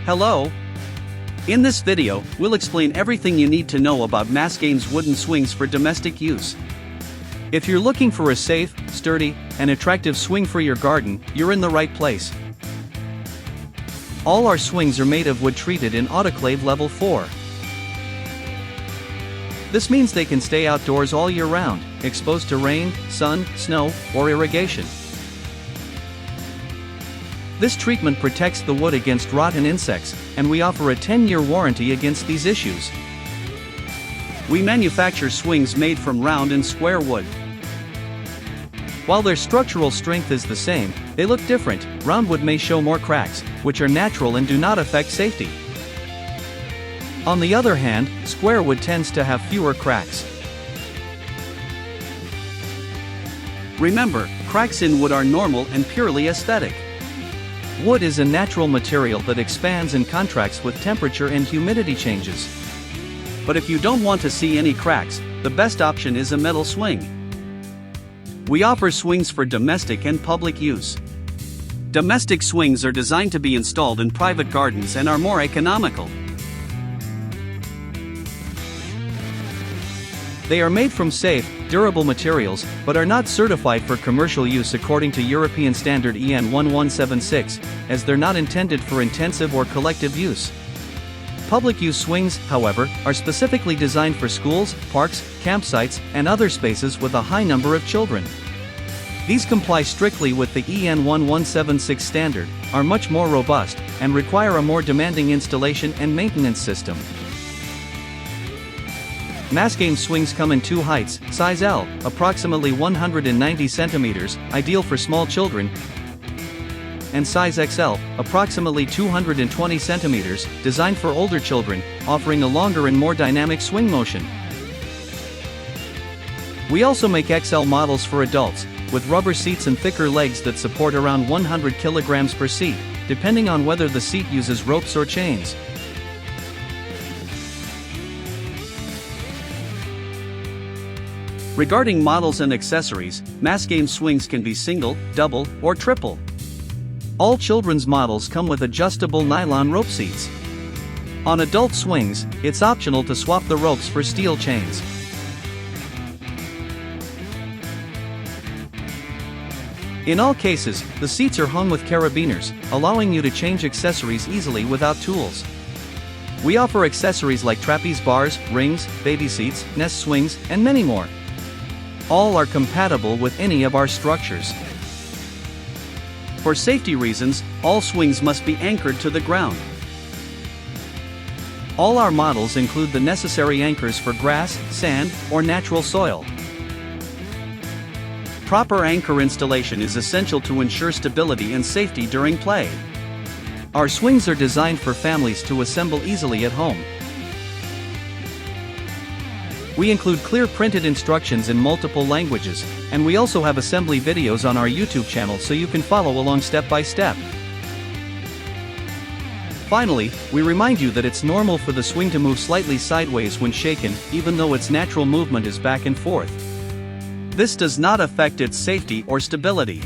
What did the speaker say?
Hello! In this video, we'll explain everything you need to know about MASGAMES Wooden Swings for domestic use. If you're looking for a safe, sturdy, and attractive swing for your garden, you're in the right place. All our swings are made of wood treated in autoclave level 4. This means they can stay outdoors all year round, exposed to rain, sun, snow, or irrigation. This treatment protects the wood against rot and insects, and we offer a 10-year warranty against these issues. We manufacture swings made from round and square wood. While their structural strength is the same, they look different. Round wood may show more cracks, which are natural and do not affect safety. On the other hand, square wood tends to have fewer cracks. Remember, cracks in wood are normal and purely aesthetic. Wood is a natural material that expands and contracts with temperature and humidity changes. But if you don't want to see any cracks, the best option is a metal swing. We offer swings for domestic and public use. Domestic swings are designed to be installed in private gardens and are more economical. They are made from safe, durable materials, but are not certified for commercial use according to European Standard EN 1176, as they're not intended for intensive or collective use. Public use swings, however, are specifically designed for schools, parks, campsites, and other spaces with a high number of children. These comply strictly with the EN 1176 standard, are much more robust, and require a more demanding installation and maintenance system. MASGAMES swings come in two heights: size L, approximately 190 centimeters, ideal for small children, and size XL, approximately 220 centimeters, designed for older children, offering a longer and more dynamic swing motion. We also make XL models for adults, with rubber seats and thicker legs that support around 100 kilograms per seat, depending on whether the seat uses ropes or chains. Regarding models and accessories, MASGAMES swings can be single, double, or triple. All children's models come with adjustable nylon rope seats. On adult swings, it's optional to swap the ropes for steel chains. In all cases, the seats are hung with carabiners, allowing you to change accessories easily without tools. We offer accessories like trapeze bars, rings, baby seats, nest swings, and many more. All are compatible with any of our structures. For safety reasons, all swings must be anchored to the ground. All our models include the necessary anchors for grass, sand, or natural soil. Proper anchor installation is essential to ensure stability and safety during play. Our swings are designed for families to assemble easily at home. We include clear printed instructions in multiple languages, and we also have assembly videos on our YouTube channel so you can follow along step by step. Finally, we remind you that it's normal for the swing to move slightly sideways when shaken, even though its natural movement is back and forth. This does not affect its safety or stability.